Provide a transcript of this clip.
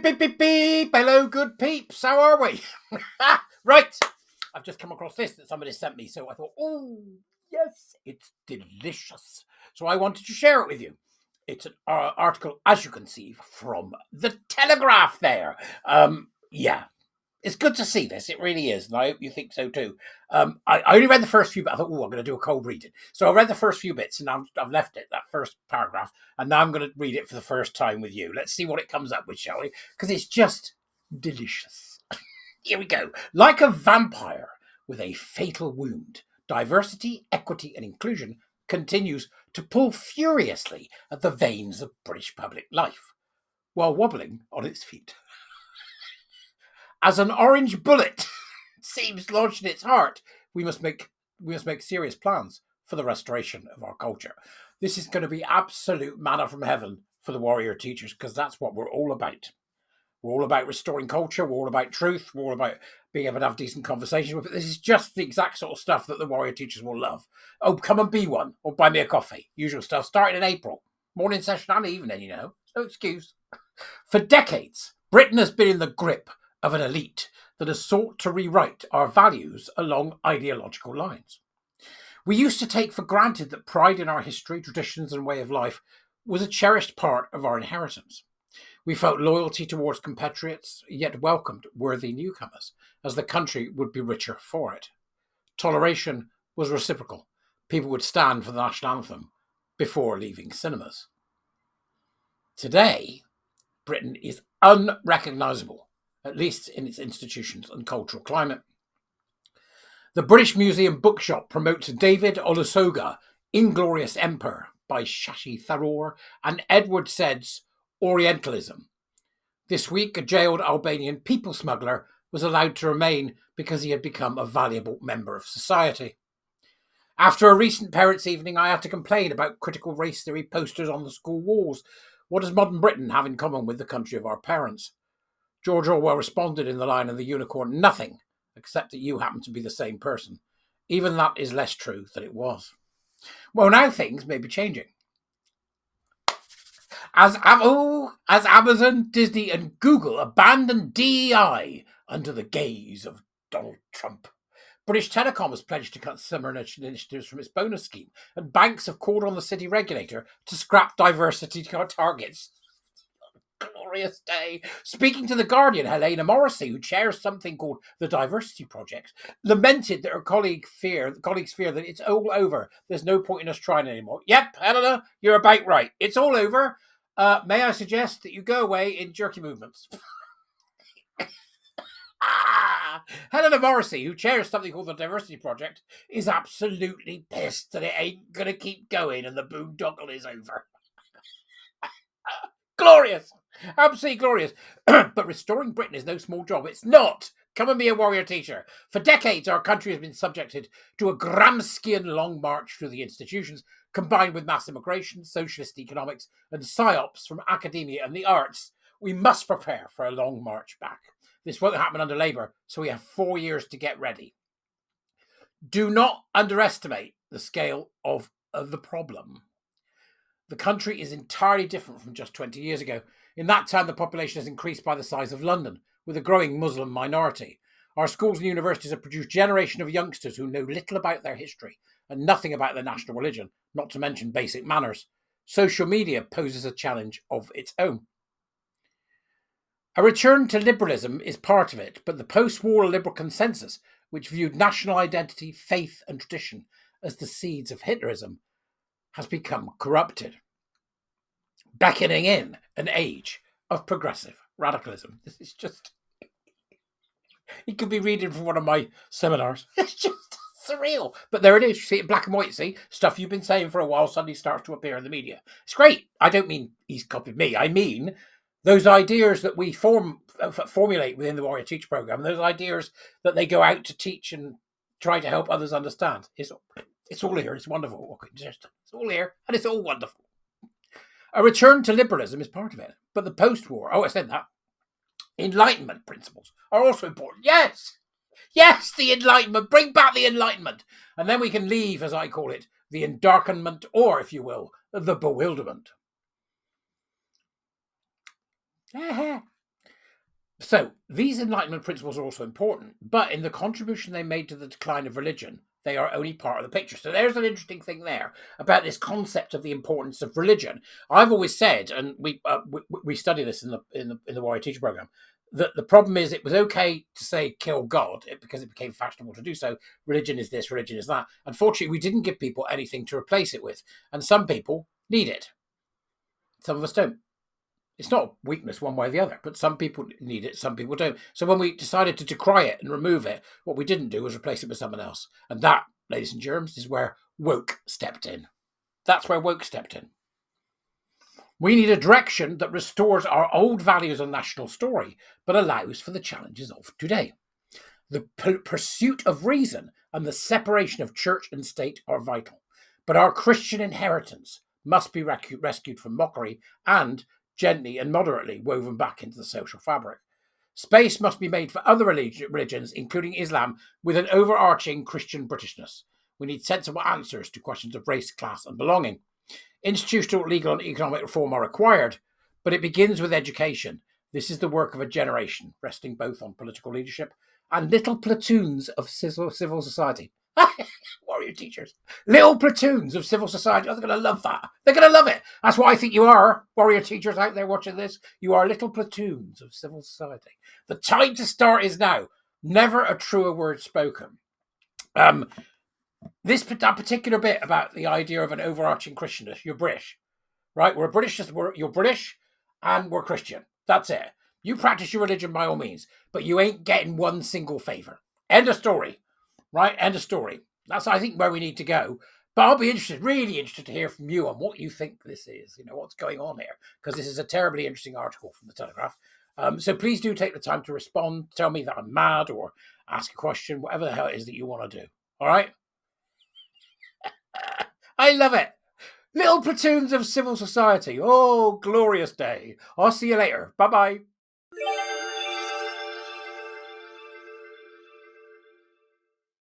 beep, beep, beep, beep. Hello, good peeps. How are we? Right. I've just come across this that somebody sent me. So I thought, oh, yes, it's delicious. So I wanted to share it with you. It's an article, as you can see, from The Telegraph there. Yeah. It's good to see this. It really is. And I hope you think so too. I only read the first few, but I thought, oh, I'm going to do a cold reading. So I read the first few bits and I've left it, that first paragraph. And now I'm going to read it for the first time with you. Let's see what it comes up with, shall we? Because it's just delicious. Here we go. Like a vampire with a fatal wound, diversity, equity, and inclusion continues to pull furiously at the veins of British public life while wobbling on its feet. As an orange bullet seems lodged in its heart, we must make serious plans for the restoration of our culture. This is going to be absolute manna from heaven for the warrior teachers, because that's what we're all about. We're all about restoring culture. We're all about truth. We're all about being able to have decent conversations. But this is just the exact sort of stuff that the warrior teachers will love. Oh, come and be one, or buy me a coffee. Usual stuff, starting in April. Morning session and evening, no excuse. For decades, Britain has been in the grip of an elite that has sought to rewrite our values along ideological lines. We used to take for granted that pride in our history, traditions, and way of life was a cherished part of our inheritance. We felt loyalty towards compatriots, yet welcomed worthy newcomers, as the country would be richer for it. Toleration was reciprocal. People would stand for the national anthem before leaving cinemas. Today, Britain is unrecognisable, at least in its institutions and cultural climate. The British Museum Bookshop promotes David Olusoga, Inglorious Emperor by Shashi Tharoor, and Edward Said's Orientalism. This week, a jailed Albanian people smuggler was allowed to remain because he had become a valuable member of society. After a recent parents' evening, I had to complain about critical race theory posters on the school walls. What does modern Britain have in common with the country of our parents? George Orwell responded in The Lion and the Unicorn, nothing, except that you happen to be the same person. Even that is less true than it was. Well, now things may be changing. As Amazon, Disney and Google abandon DEI under the gaze of Donald Trump. British Telecom has pledged to cut similar initiatives from its bonus scheme, and banks have called on the city regulator to scrap diversity targets. Glorious day. Speaking to The Guardian, Helena Morrissey, who chairs something called the Diversity Project, lamented that her colleagues fear that it's all over. There's no point in us trying anymore. Yep, Helena, you're about right. It's all over. May I suggest that you go away in jerky movements? Helena Morrissey, who chairs something called the Diversity Project, is absolutely pissed that it ain't going to keep going and the boondoggle is over. Glorious. Absolutely glorious. But restoring Britain is no small job. It's not. Come and be a warrior teacher. For decades, our country has been subjected to a Gramscian long march through the institutions, combined with mass immigration, socialist economics, and psyops from academia and the arts. We must prepare for a long march back. This won't happen under Labour, so we have 4 years to get ready. Do not underestimate the scale of the problem. The country is entirely different from just 20 years ago. In that time, the population has increased by the size of London, with a growing Muslim minority. Our schools and universities have produced a generation of youngsters who know little about their history and nothing about their national religion, not to mention basic manners. Social media poses a challenge of its own. A return to liberalism is part of it, but the post-war liberal consensus, which viewed national identity, faith and tradition as the seeds of Hitlerism, has become corrupted, beckoning in an age of progressive radicalism. This is just... You could be reading from one of my seminars. It's just surreal. But there it is. You see it in black and white, see? Stuff you've been saying for a while suddenly starts to appear in the media. It's great. I don't mean he's copied me. I mean those ideas that we formulate within the Warrior Teach program, those ideas that they go out to teach and try to help others understand. It's all here. It's wonderful. It's all here and it's all wonderful. A return to liberalism is part of it. But the post-war, I said that, Enlightenment principles are also important. Yes, the Enlightenment. Bring back the Enlightenment. And then we can leave, as I call it, the endarkenment, or, if you will, the bewilderment. So these Enlightenment principles are also important, but in the contribution they made to the decline of religion, they are only part of the picture. So there's an interesting thing there about this concept of the importance of religion. I've always said, and we study this in the Warrior Teacher program, that the problem is it was okay to say kill God because it became fashionable to do so. Religion is this, religion is that. Unfortunately, we didn't give people anything to replace it with, and some people need it. Some of us don't. It's not a weakness one way or the other, but some people need it, some people don't. So when we decided to decry it and remove it, what we didn't do was replace it with someone else. And that, ladies and germs, is where woke stepped in. That's where woke stepped in. We need a direction that restores our old values and national story, but allows for the challenges of today. The pursuit of reason and the separation of church and state are vital, but our Christian inheritance must be rescued from mockery and gently and moderately woven back into the social fabric. Space must be made for other religions, including Islam, with an overarching Christian Britishness. We need sensible answers to questions of race, class, and belonging. Institutional, legal, and economic reform are required, but it begins with education. This is the work of a generation, resting both on political leadership and little platoons of civil society. Warrior teachers. Little platoons of civil society. Oh, they're going to love that. They're going to love it. That's what I think you are, warrior teachers out there watching this. You are little platoons of civil society. The time to start is now. Never a truer word spoken. That particular bit about the idea of an overarching Christianness. You're British, right? You're British and we're Christian. That's it. You practice your religion by all means, but you ain't getting one single favor. End of story. Right? End of story. That's, I think, where we need to go. But I'll be really interested to hear from you on what you think this is, what's going on here, because this is a terribly interesting article from the Telegraph. So please do take the time to respond, tell me that I'm mad, or ask a question, whatever the hell it is that you want to do. All right? I love it. Little platoons of civil society. Oh, glorious day. I'll see you later. Bye-bye.